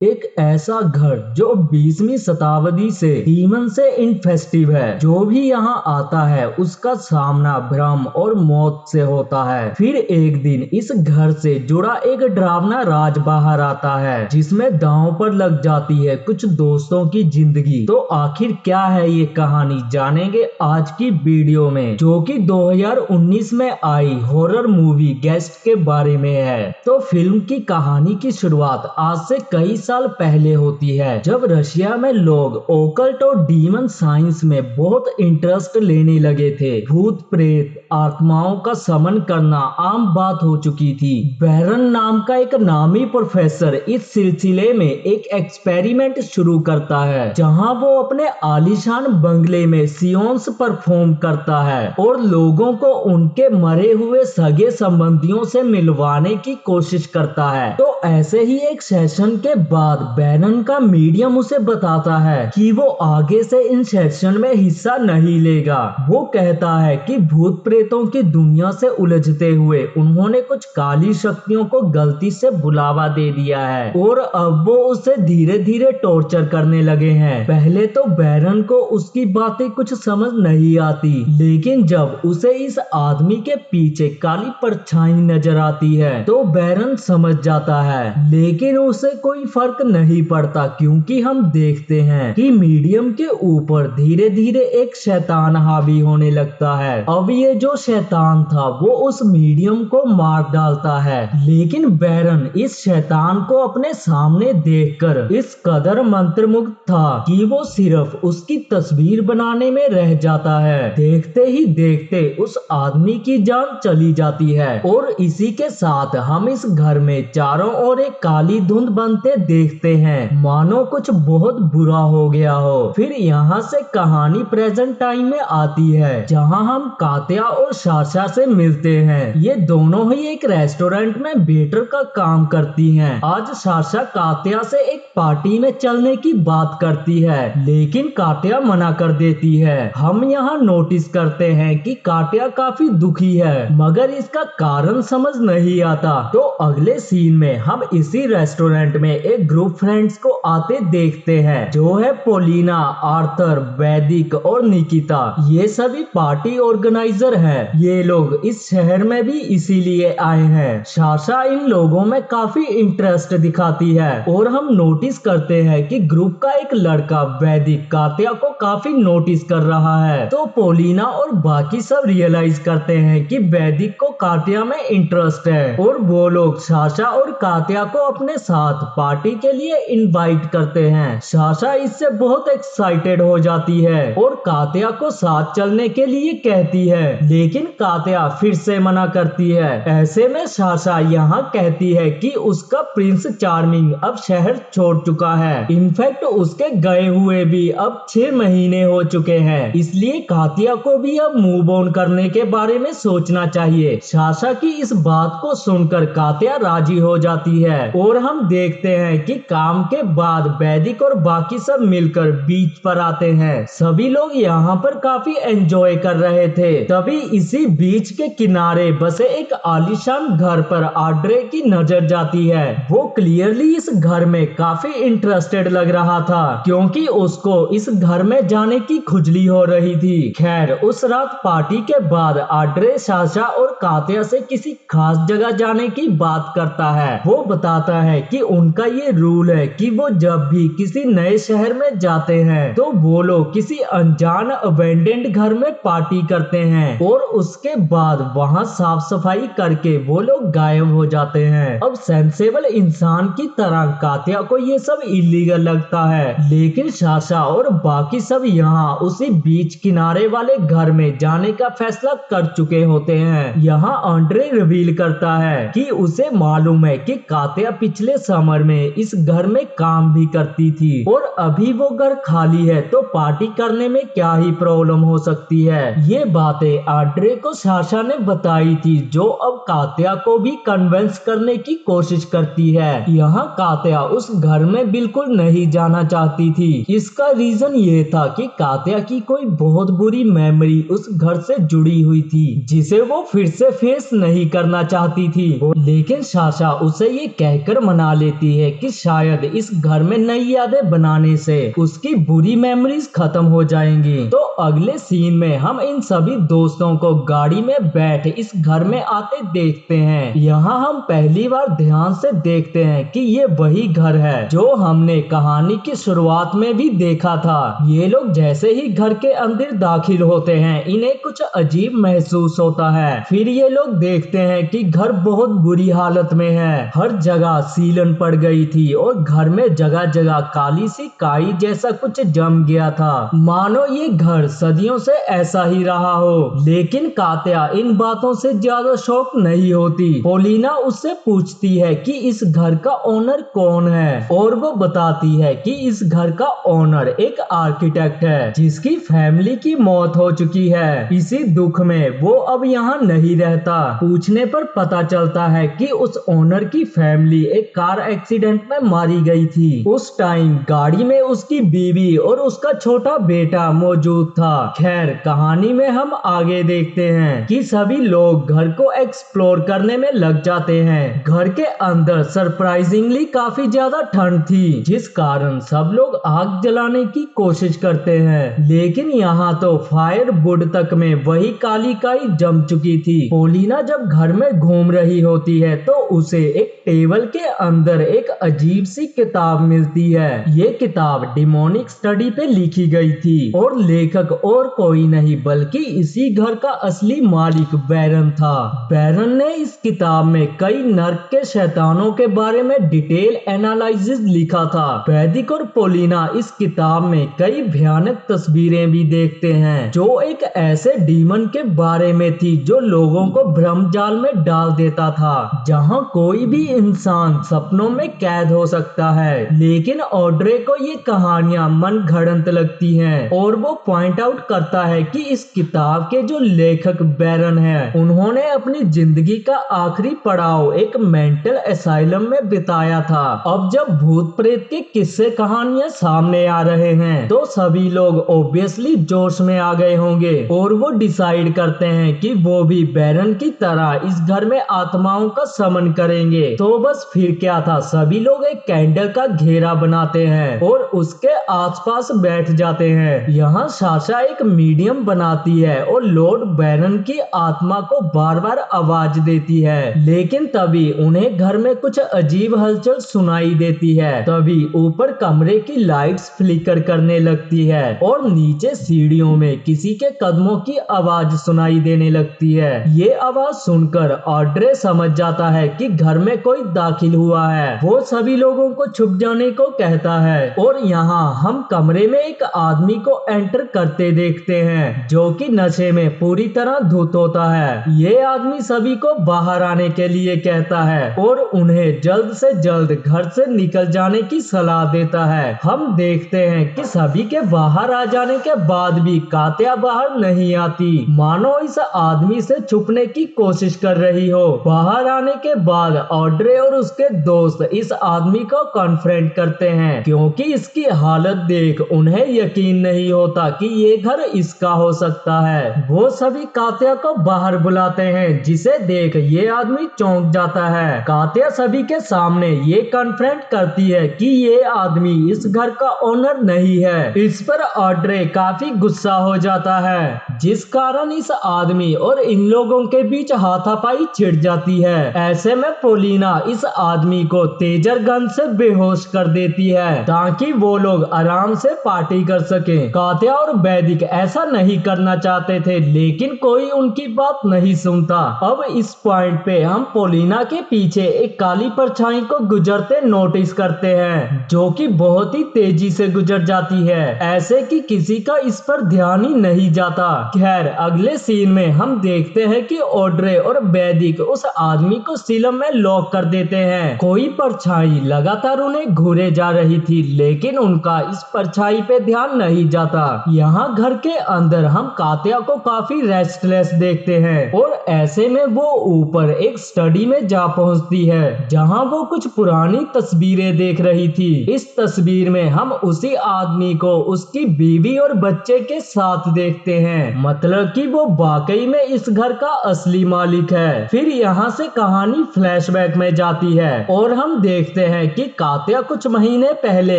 एक ऐसा घर जो 20वीं शताब्दी से डीमन से इन्फेस्टिव है। जो भी यहाँ आता है उसका सामना भ्रम और मौत से होता है। फिर एक दिन इस घर से जुड़ा एक डरावना राज बाहर आता है जिसमें दांव पर लग जाती है कुछ दोस्तों की जिंदगी। तो आखिर क्या है ये कहानी, जानेंगे आज की वीडियो में, जो कि 2019 में आई हॉरर मूवी गेस्ट के बारे में है। तो फिल्म की कहानी की शुरुआत आज से कई साल पहले होती है, जब रशिया में लोग ओकल्ट और डीमन साइंस में बहुत इंटरेस्ट लेने लगे थे। भूत प्रेत आत्माओं का समन करना आम बात हो चुकी थी। बैरन नाम का एक नामी प्रोफेसर इस सिलसिले में एक एक्सपेरिमेंट शुरू करता है, जहां वो अपने आलीशान बंगले में सियोन्स परफॉर्म करता है और लोगों को उनके मरे हुए सगे संबंधियों से मिलवाने की कोशिश करता है। तो ऐसे ही एक सेशन के बाद बैरन का मीडियम उसे बताता है कि वो आगे से इन सेशन में हिस्सा नहीं लेगा। वो कहता है कि भूत प्रेतों की दुनिया से उलझते हुए उन्होंने कुछ काली शक्तियों को गलती से बुलावा दे दिया है और अब वो उसे धीरे धीरे टॉर्चर करने लगे हैं। पहले तो बैरन को उसकी बातें कुछ समझ नहीं आती, लेकिन जब उसे इस आदमी के पीछे काली परछाई नजर आती है तो बैरन समझ जाता है। लेकिन उसे कोई फर्क नहीं पड़ता, क्योंकि हम देखते हैं कि मीडियम के ऊपर धीरे धीरे एक शैतान हावी होने लगता है। अब ये जो शैतान था वो उस मीडियम को मार डालता है, लेकिन बैरन इस शैतान को अपने सामने देखकर इस कदर मंत्रमुग्ध था कि वो सिर्फ उसकी तस्वीर बनाने में रह जाता है। देखते ही देखते उस आदमी की जान चली जाती है और इसी के साथ हम इस घर में चारों ओर एक काली धुंध बनते देखते हैं, मानो कुछ बहुत बुरा हो गया हो। फिर यहाँ से कहानी प्रेजेंट टाइम में आती है, जहाँ हम कात्या और साशा से मिलते हैं। ये दोनों ही एक रेस्टोरेंट में वेटर का काम करती हैं। आज साशा कात्या से एक पार्टी में चलने की बात करती है, लेकिन कात्या मना कर देती है। हम यहाँ नोटिस करते हैं कि कात्या काफी दुखी है, मगर इसका कारण समझ नहीं आता। तो अगले सीन में हम इसी रेस्टोरेंट में एक ग्रुप फ्रेंड्स को आते देखते हैं, जो है पोलिना, आर्थर, वैदिक और निकिता। ये सभी पार्टी ऑर्गेनाइजर हैं। ये लोग इस शहर में भी इसीलिए आए हैं। साशा इन लोगों में काफी इंटरेस्ट दिखाती है और हम नोटिस करते हैं कि ग्रुप का एक लड़का वैदिक कात्या को काफी नोटिस कर रहा है। तो पोलिना और बाकी सब रियलाइज करते हैं कि वैदिक को कात्या में इंटरेस्ट है और वो लोग साशा और कात्या को अपने साथ पार्टी के लिए इनवाइट करते हैं। साशा इससे बहुत एक्साइटेड हो जाती है और कात्या को साथ चलने के लिए कहती है, लेकिन कात्या फिर से मना करती है। ऐसे में साशा यहाँ कहती है कि उसका प्रिंस चार्मिंग अब शहर छोड़ चुका है। इनफैक्ट उसके गए हुए भी अब 6 महीने हो चुके हैं, इसलिए कात्या को भी अब मूव ऑन करने के बारे में सोचना चाहिए। साशा की इस बात को सुनकर कात्या राजी हो जाती है और हम देखते हैं कि काम के बाद वैदिक और बाकी सब मिलकर बीच पर आते हैं। सभी लोग यहाँ पर काफी एंजॉय कर रहे थे। तभी इसी बीच के किनारे बसे एक आलीशान घर पर आड्रे की नजर जाती है। वो क्लियरली इस घर में काफी इंटरेस्टेड लग रहा था, क्योंकि उसको इस घर में जाने की खुजली हो रही थी। खैर, उस रात पार्टी के बाद आड्रे साशा और कात्या से किसी खास जगह जाने की बात करता है। वो बताता है कि उनका ये रूल है कि वो जब भी किसी नए शहर में जाते हैं तो वो लोग किसी अनजान अबेंडेंड घर में पार्टी करते हैं और उसके बाद वहाँ साफ सफाई करके वो लोग गायब हो जाते हैं। अब सेंसेबल इंसान की तरह कात्या को ये सब इलीगल लगता है, लेकिन साशा और बाकी सब यहाँ उसी बीच किनारे वाले घर में जाने का फैसला कर चुके होते हैं। यहाँ आंड्रे रिवील करता है कि उसे मालूम है कि कात्या पिछले समर में इस घर में काम भी करती थी और अभी वो घर खाली है, तो पार्टी करने में क्या ही प्रॉब्लम हो सकती है। ये बातें आंड्रे को साशा ने बताई थी, जो अब कात्या को भी कन्विंस करने की कोशिश करती है। यहाँ कात्या उस घर में बिल्कुल नहीं जाना चाहती थी। इसका रीजन ये था कि कात्या की कोई बहुत बुरी मेमोरी उस घर से जुड़ी हुई थी, जिसे वो फिर से फेस नहीं करना चाहती थी। लेकिन साशा उसे ये कहकर मना लेती है कि शायद इस घर में नई यादें बनाने से उसकी बुरी मेमोरीज खत्म हो जाएंगी। तो अगले सीन में हम इन सभी दोस्तों को गाड़ी में बैठ इस घर में आते देखते हैं। यहाँ हम पहली बार ध्यान से देखते हैं कि ये वही घर है जो हमने कहानी की शुरुआत में भी देखा था। ये लोग जैसे ही घर के अंदर दाखिल होते हैं इन्हें कुछ अजीब महसूस होता है। फिर ये लोग देखते हैं कि घर बहुत बुरी हालत में है, हर जगह सीलन पड़ गई थी और घर में जगह जगह काली सी काई जैसा कुछ जम गया था, मानो ये घर सदियों से ऐसा ही रहा हो। लेकिन कात्या इन बातों से ज्यादा शौक नहीं होती। पोलिना उससे पूछती है कि इस घर का ओनर कौन है और वो बताती है कि इस घर का ओनर एक आर्किटेक्ट है जिसकी फैमिली की मौत हो चुकी है। इसी दुख में वो अब यहाँ नहीं रहता। पूछने पर पता चलता है कि उस ओनर की फैमिली एक कार एक्सीडेंट में मारी गई थी। उस टाइम गाड़ी में उसकी बीवी और उसका छोटा बेटा मौजूद था। खैर कहानी में हम आगे देखते हैं कि सभी लोग घर को एक्सप्लोर करने में लग जाते हैं। घर के अंदर सरप्राइजिंगली काफी ज्यादा ठंड थी जिस कारण सब लोग आग जलाने की कोशिश करते हैं, लेकिन यहाँ तो फायर वुड तक में वही काली काई जम चुकी थी। पोलिना जब घर में घूम रही होती है तो उसे एक टेबल के अंदर एक अजीब सी किताब मिलती है। ये किताब डिमोनिक स्टडी पे लिखी गई थी और लेखक और कोई नहीं बल्कि इसी घर का असली मालिक बैरन था। बैरन ने इस किताब में कई नर्क के शैतानों के बारे में डिटेल एनालिसिस लिखा था। वैदिक और पोलिना इस किताब में कई भयानक तस्वीरें भी देखते हैं जो एक ऐसे डीमन के बारे में थी जो लोगों को भ्रम जाल में डाल देता था, जहां कोई भी इंसान सपनों में कैद हो सकता है। लेकिन ऑड्रे को ये कहानियां मन घड़ंत लगती हैं और वो पॉइंट आउट करता है कि इस किताब के जो लेखक बैरन है उन्होंने अपनी जिंदगी का आखिरी पड़ाव एक मेंटल असाइलम में बिताया था। अब जब भूत प्रेत के किस्से कहानियां सामने आ रहे हैं तो सभी लोग ऑब्वियसली जोश में आ गए होंगे और वो डिसाइड करते हैं कि वो भी बैरन की तरह इस घर में आत्माओं का समन करेंगे। तो बस फिर क्या था, सभी लोग एक कैंडल का घेरा बनाते हैं और उसके आसपास बैठ जाते हैं। यहाँ साशा एक मीडियम बनाती है और लॉर्ड बैरन की आत्मा को बार बार आवाज देती है, लेकिन तभी उन्हें घर में कुछ अजीब हलचल सुनाई देती है। तभी ऊपर कमरे की लाइट्स फ्लिकर करने लगती है और नीचे सीढ़ियों में किसी के कदमों की आवाज सुनाई देने लगती है। ये आवाज सुनकर ऑड्रे समझ जाता है कि घर में कोई दाखिल हुआ है। वो सभी लोगों को छुप जाने को कहता है और यहाँ हम कमरे में एक आदमी को एंटर करते देखते हैं जो कि नशे में पूरी तरह धुत होता है। ये आदमी सभी को बाहर आने के लिए कहता है और उन्हें जल्द से जल्द घर से निकल जाने की सलाह देता है। हम देखते हैं कि सभी के बाहर आ जाने के बाद भी कात्या बाहर नहीं आती, मानो इस आदमी से छुपने की कोशिश कर रही हो। बाहर आने के बाद ऑड्रे और उसके दोस्त इस आदमी को कॉन्फ्रेंट करते हैं क्योंकि इसकी हालत देख उन्हें यकीन नहीं होता कि ये घर इसका हो सकता है। वो सभी कात्या को बाहर बुलाते हैं जिसे देख ये आदमी चौंक जाता है। कात्या सभी के सामने ये कॉन्फ्रेंट करती है कि ये आदमी इस घर का ओनर नहीं है। इस पर ऑड्रे काफी गुस्सा हो जाता है जिस कारण इस आदमी और इन लोगों के बीच हाथापाई छिड़ जाती है। ऐसे में पोलिना इस आदमी को तेजर गन से बेहोश कर देती है ताकि वो लोग आराम से पार्टी कर सके। कात्या और वैदिक ऐसा नहीं करना चाहते थे लेकिन कोई उनकी बात नहीं सुनता। अब इस पॉइंट पे हम पोलिना के पीछे एक काली परछाई को गुजरते नोटिस करते हैं जो कि बहुत ही तेजी से गुजर जाती है, ऐसे कि किसी का इस पर ध्यान ही नहीं जाता। खैर अगले सीन में हम देखते हैं कि ऑड्रे और वैदिक उस आदमी को सीलम में लॉक कर देते हैं। कोई परछाई लगातार उन्हें घूरे जा रही थी लेकिन उनका इस परछाई पे ध्यान नहीं जाता। यहाँ घर के अंदर हम कात्या को काफी रेस्टलेस देखते हैं और ऐसे में वो ऊपर एक स्टडी में जा पहुंचती है जहाँ वो कुछ पुरानी तस्वीरें देख रही थी। इस तस्वीर में हम उसी आदमी को उसकी बीवी और बच्चे के साथ देखते हैं, मतलब कि वो वाकई में इस घर का असली मालिक है। फिर यहाँ से कहानी फ्लैशबैक में में जाती है और हम देखते हैं कि कात्या कुछ महीने पहले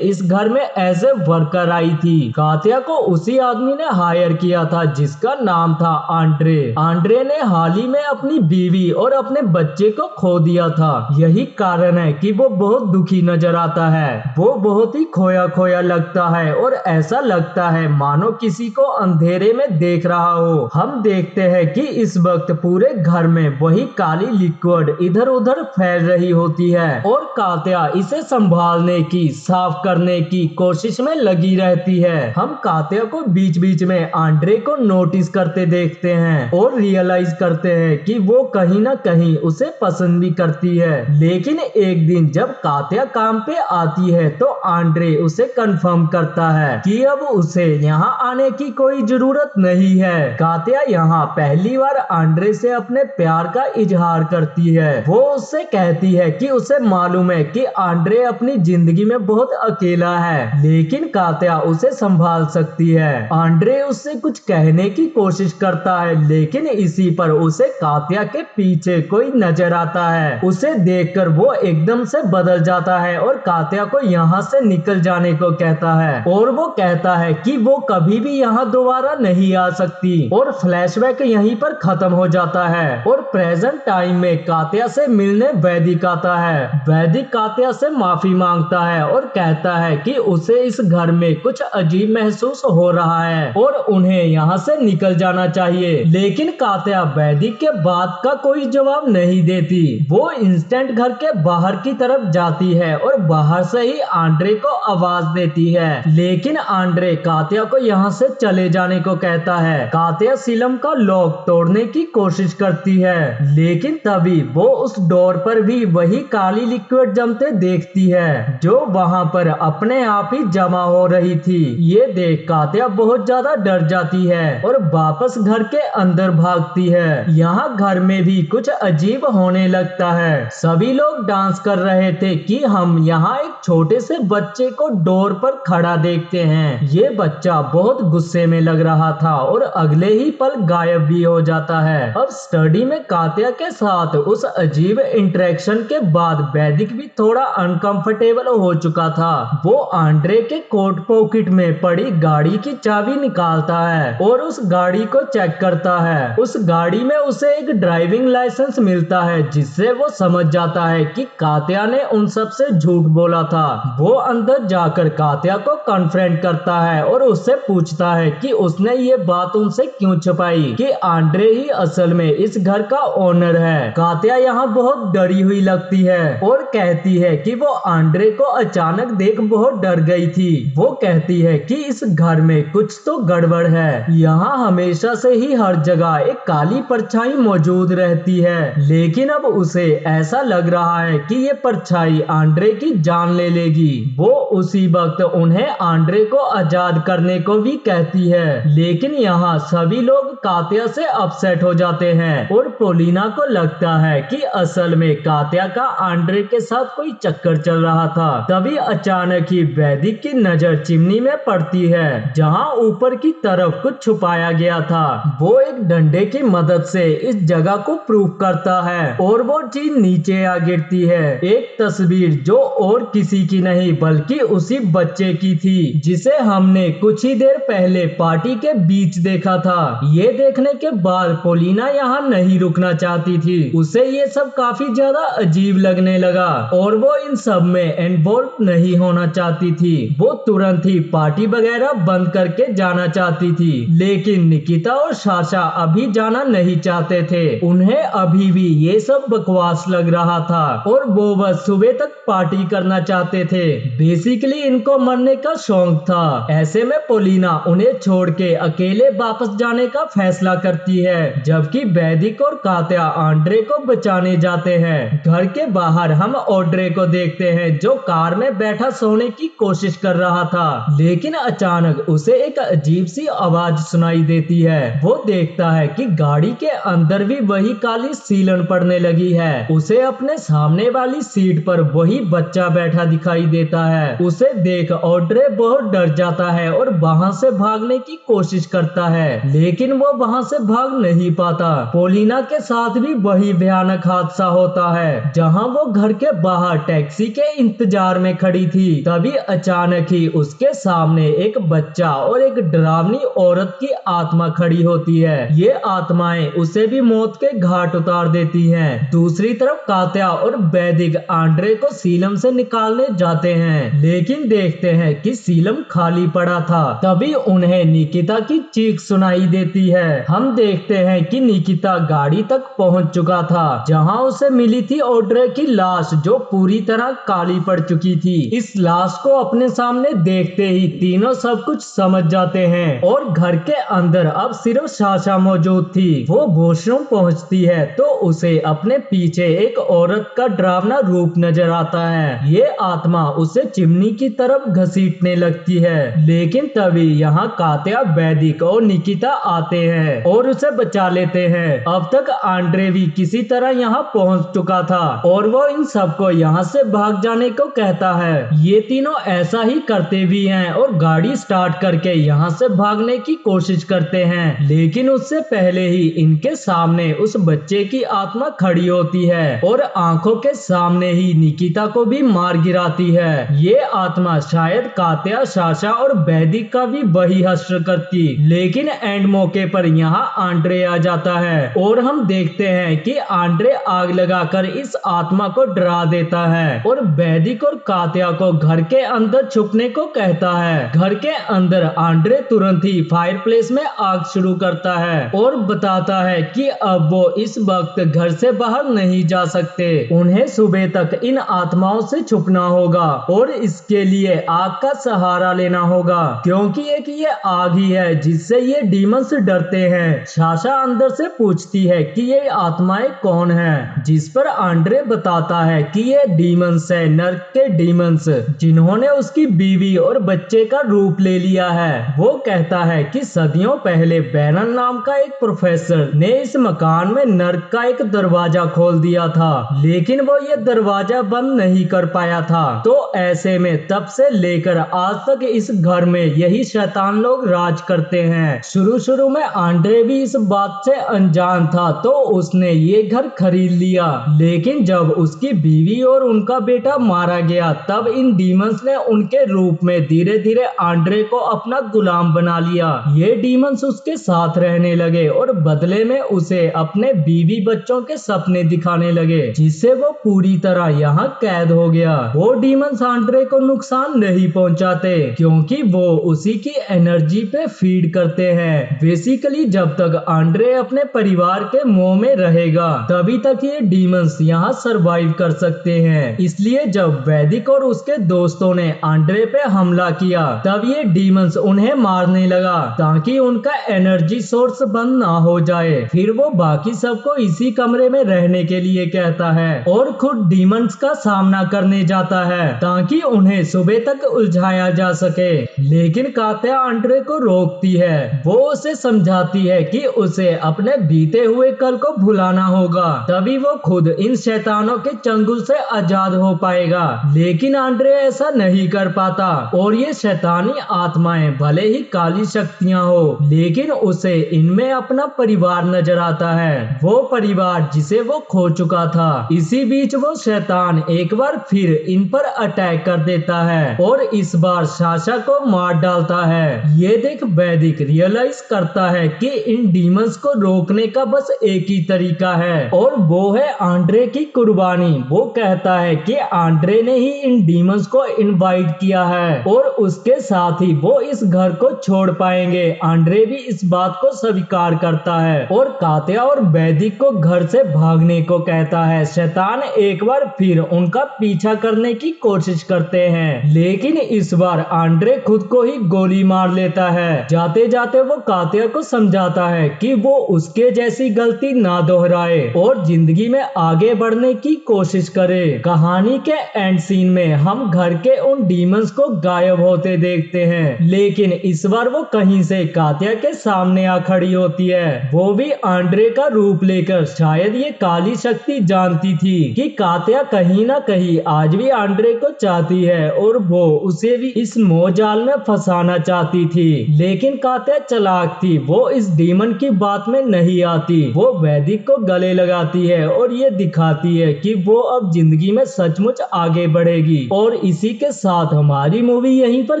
इस घर में एज ए वर्कर आई थी। कात्या को उसी आदमी ने हायर किया था जिसका नाम था आंड्रे। आंड्रे ने हाल ही में अपनी बीवी और अपने बच्चे को खो दिया था। यही कारण है कि वो बहुत दुखी नजर आता है। वो बहुत ही खोया खोया लगता है और ऐसा लगता है मानो किसी को अंधेरे में देख रहा हो। हम देखते हैं कि इस वक्त पूरे घर में वही काली लिक्विड इधर उधर फैल रही होती है और कात्या इसे संभालने की, साफ करने की कोशिश में लगी रहती है। हम कात्या को बीच बीच में आंड्रे को नोटिस करते देखते हैं और रियलाइज करते हैं कि वो कहीं ना कहीं उसे पसंद भी करती है। लेकिन एक दिन जब कात्या काम पे आती है तो आंड्रे उसे कंफर्म करता है कि अब उसे यहाँ आने की कोई जरूरत नहीं है। कात्या यहाँ पहली बार आंड्रे से अपने प्यार का इजहार करती है। वो उससे कहती है कि उसे मालूम है कि आंड्रे अपनी जिंदगी में बहुत अकेला है, लेकिन कात्या उसे संभाल सकती है। आंड्रे उससे कुछ कहने की कोशिश करता है, लेकिन इसी पर उसे कात्या के पीछे कोई नजर आता है। उसे देखकर वो एकदम से बदल जाता है और कात्या को यहाँ से निकल जाने को कहता है और वो कहता है कि वो कभी भी यहाँ दोबारा नहीं आ सकती और फ्लैशबैक यहीं पर खत्म हो जाता है और प्रेजेंट टाइम में कात्या से मिलने वैदिक आता है। वैदिक कात्या से माफी मांगता है और कहता है कि उसे इस घर में कुछ अजीब महसूस हो रहा है और उन्हें यहाँ से निकल जाना चाहिए। लेकिन कात्या वैदिक के बात का कोई जवाब नहीं देती। वो इंस्टेंट घर के बाहर की तरफ जाती है और बाहर से ही आंड्रे को आवाज देती है, लेकिन आंड्रे कात्या को यहाँ से चले जाने को कहता है। कात्या सिलम का लॉक तोड़ने की कोशिश करती है, लेकिन तभी वो उस डोर पर भी वही काली लिक्विड जमते देखती है जो वहाँ पर अपने आप ही जमा हो रही थी। ये देख कात्या बहुत ज्यादा डर जाती है और वापस घर के अंदर भागती है। यहाँ घर में भी कुछ अजीब होने लगता है। सभी लोग डांस कर रहे थे कि हम यहाँ एक छोटे से बच्चे को डोर पर खड़ा देखते हैं। ये बच्चा बहुत गुस्से में लग रहा था और अगले ही पल गायब भी हो जाता है। अब स्टडी में कात्या के साथ उस अजीब इंटरेक्शन के बाद वैदिक भी थोड़ा अनकंफर्टेबल हो चुका था। वो आंड्रे के कोट पॉकेट में पड़ी गाड़ी की चाबी निकालता है और उस गाड़ी को चेक करता है। उस गाड़ी में उसे एक ड्राइविंग लाइसेंस मिलता है जिससे वो समझ जाता है कि कात्या ने उन सब से झूठ बोला था। वो अंदर जाकर कात्या को कन्फ्रंट करता है और उससे पूछता है कि उसने ये बात उनसे क्यों छुपाई कि आंड्रे ही असल में इस घर का ओनर है। कात्या यहाँ बहुत डरी हुई लगती है और कहती है कि वो आंड्रे को अचानक देख बहुत डर गई थी। वो कहती है कि इस घर में कुछ तो गड़बड़ है। यहाँ हमेशा से ही हर जगह एक काली परछाई मौजूद रहती है, लेकिन अब उसे ऐसा लग रहा है कि ये परछाई आंड्रे की जान ले लेगी। वो उसी वक्त उन्हें आंड्रे को आजाद करने को भी कहती है, लेकिन यहाँ सभी लोग कात्या से अपसेट हो जाते हैं और पोलिना को लगता है कि असल में कात्या का आंड्रे के साथ कोई चक्कर चल रहा था। तभी अचानक ही वैदिक की नजर चिमनी में पड़ती है जहाँ ऊपर की तरफ कुछ छुपाया गया था। वो एक डंडे की मदद से इस जगह को प्रूफ करता है और वो चीज नीचे आ गिरती है। एक तस्वीर जो और किसी की नहीं बल्कि उसी बच्चे की थी जिसे हमने कुछ ही देर पहले पार्टी के बीच देखा था। ये देखने के बाद पोलिना यहाँ नहीं रुकना चाहती थी। उसे ये सब काफी ज्यादा अजीब लगने लगा और वो इन सब में इन्वॉल्व नहीं होना चाहती थी। वो तुरंत ही पार्टी वगैरह बंद करके जाना चाहती थी, लेकिन निकिता और साशा अभी जाना नहीं चाहते थे। उन्हें अभी भी ये सब बकवास लग रहा था और वो बस सुबह तक पार्टी करना चाहते थे। बेसिकली इनको मरने का शौक था। ऐसे में पोलिना उन्हें छोड़ के अकेले वापस जाने का फैसला करती है, जबकि वैदिक और कात्या आंड्रे को बचाने जाते हैं। घर के बाहर हम ऑड्रे को देखते हैं जो कार में बैठा सोने की कोशिश कर रहा था, लेकिन अचानक उसे एक अजीब सी आवाज सुनाई देती है। वो देखता है कि गाड़ी के अंदर भी वही काली सीलन पड़ने लगी है। उसे अपने सामने वाली सीट पर वही बच्चा बैठा दिखाई देता है। उसे देख ऑड्रे बहुत डर जाता है और वहाँ से भागने की कोशिश करता है, लेकिन वो वहाँ से भाग नहीं पाता। पोलिना के साथ भी वही भयानक हादसा होता है, जहाँ वो घर के बाहर टैक्सी के इंतजार में खड़ी थी। तभी अचानक ही उसके सामने एक बच्चा और एक डरावनी औरत की आत्मा खड़ी होती है। ये आत्माएं उसे भी मौत के घाट उतार देती हैं। दूसरी तरफ कात्या और वैदिक आंद्रे को सीलम से निकालने जाते हैं, लेकिन देखते हैं कि सीलम खाली पड़ा था। तभी उन्हें निकिता की चीख सुनाई देती है। हम देखते हैं कि निकिता गाड़ी तक पहुंच चुका था, जहां उसे मिली थी ऑड्रे की लाश, जो पूरी तरह काली पड़ चुकी थी। इस लाश को अपने सामने देखते ही तीनों सब कुछ समझ जाते हैं और घर के अंदर अब सिर्फ साशा मौजूद थी। वो वॉशरूम पहुंचती है तो उसे अपने पीछे एक औरत का डरावना रूप नजर आता है। ये आत्मा उसे चिमनी की तरफ घसीटने लगती है, लेकिन तभी यहाँ कात्या, वैदिक और निकिता आते हैं और उसे बचा लेते हैं। अब तक आंद्रे भी किसी तरह यहाँ पहुँच चुका था और वो इन सबको यहाँ से भाग जाने को कहता है। ये तीनों ऐसा ही करते भी हैं और गाड़ी स्टार्ट करके यहाँ से भागने की कोशिश करते हैं, लेकिन उससे पहले ही इनके सामने उस बच्चे की आत्मा खड़ी होती है और आंखों के सामने ही निकिता को भी मार गिराती है। ये आत्मा शायद कात्या, साशा और वैदिक का भी वही हश्र करती, लेकिन एंड मौके पर यहाँ आंद्रे आ जाता है और हम देखते हैं कि आंद्रे आग लगाकर इस आत्मा को डरा देता है और वैदिक और कात्या को घर के अंदर छुपने को कहता है। घर के अंदर आंद्रे तुरंत ही फायरप्लेस में आग शुरू करता है और बताता है कि अब वो इस वक्त घर से बाहर नहीं जा सकते। उन्हें सुबह तक इन आत्माओं से छुपना होगा और इसके लिए आग का सहारा लेना होगा, क्योंकि एक ये आग ही है जिससे ये डीमंस डरते हैं। साशा अंदर से पूछती है कि ये आत्माएं कौन हैं, जिस पर आंद्रे बताता है कि ये डीमंस है, नर्क के डीमंस, जिन्होंने उसकी बीवी और बच्चे का रूप ले लिया है। वो कहता है कि सदियों पहले बैरन नाम का एक प्रोफेसर ने इस मकान में नर्क का एक दरवाजा खोल दिया था, लेकिन वो ये दरवाजा बंद नहीं कर पाया था। तो ऐसे में तब से लेकर आज तक इस घर में यही शैतान लोग राज करते हैं। शुरू में आंद्रे भी इस बात से अनजान था तो उसने ये घर खरीद लिया, लेकिन जब उसकी बीवी और उनका बेटा मारा गया तब इन डीमंस ने उनके रूप में धीरे धीरे आंद्रे को अपना गुलाम बना लिया। ये डीमंस उसके साथ रहने लगे और बदले में उसे अपने बीवी बच्चों के सपने दिखाने लगे, जिससे वो पूरी तरह यहाँ कैद हो गया। वो डीमंस आंद्रे को नुकसान नहीं पहुँचाते क्योंकि वो उसी की एनर्जी पे फीड करते हैं। बेसिकली जब तक आंद्रे अपने परिवार के मोह में रहेगा तभी तक ये डीमंस यहाँ सरवाइव कर सकते हैं। इसलिए जब वैदिक और उसके दोस्तों ने आंद्रे पे हमला किया तब ये डीमंस उन्हें मारने लगा ताकि उनका एनर्जी सोर्स बंद ना हो जाए। फिर वो बाकी सबको इसी कमरे में रहने के लिए कहता है और खुद डीमंस का सामना करने जाता है ताकि उन्हें सुबह तक उलझाया जा सके, लेकिन कात्या आंद्रे को रोकती है। वो उसे समझाती है कि उसे अपने बीते हुए कल को भुलाना होगा, तभी वो खुद इन शैतानों के चंगुल से आजाद हो पाएगा। लेकिन आंद्रे ऐसा नहीं कर पाता और ये शैतानी आत्माएं भले ही काली शक्तियां हो, लेकिन उसे इनमें अपना परिवार नजर आता है, वो परिवार जिसे वो खो चुका था। इसी बीच वो शैतान एक बार फिर इन पर अटैक कर देता है और इस बार साशा को मार डालता है। ये देख वैदिक रियलाइज करता है कि इन डीमंस को रोकने का बस एक ही तरीका है और वो है आंद्रे की कुर्बानी। वो कहता है कि आंद्रे ने ही इन डीमंस को इनवाइट किया है और उसके साथ ही वो इस घर को छोड़ पाएंगे। आंद्रे भी इस बात को स्वीकार करता है और कात्या और वैदिक को घर से भागने को कहता है। शैतान एक बार फिर उनका पीछा करने की कोशिश करते हैं, लेकिन इस बार आंद्रे खुद को ही गोली मार लेता है। जाते जाते वो कात्या को समझाता है कि वो उसके जैसी गलती ना दोहराए और जिंदगी में आगे बढ़ने की कोशिश करे। कहानी के एंड सीन में हम घर के उन डीमंस को गायब होते देखते हैं, लेकिन इस बार वो कहीं से कात्या के सामने आ खड़ी होती है। वो भी आंद्रे का रूप लेकर। शायद ये काली शक्ति जानती थी कि कात्या कहीं ना कहीं आज भी आंद्रे को चाहती है है और वो उसे भी इस मोहजाल में फंसाना चाहती थी, लेकिन कात्या चालाक थी, वो इस डीमन की बात में नहीं आती। वो वैदिक को गले लगाती है और ये दिखाती है कि वो अब जिंदगी में सचमुच आगे बढ़ेगी। और इसी के साथ हमारी मूवी यहीं पर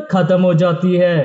खत्म हो जाती है।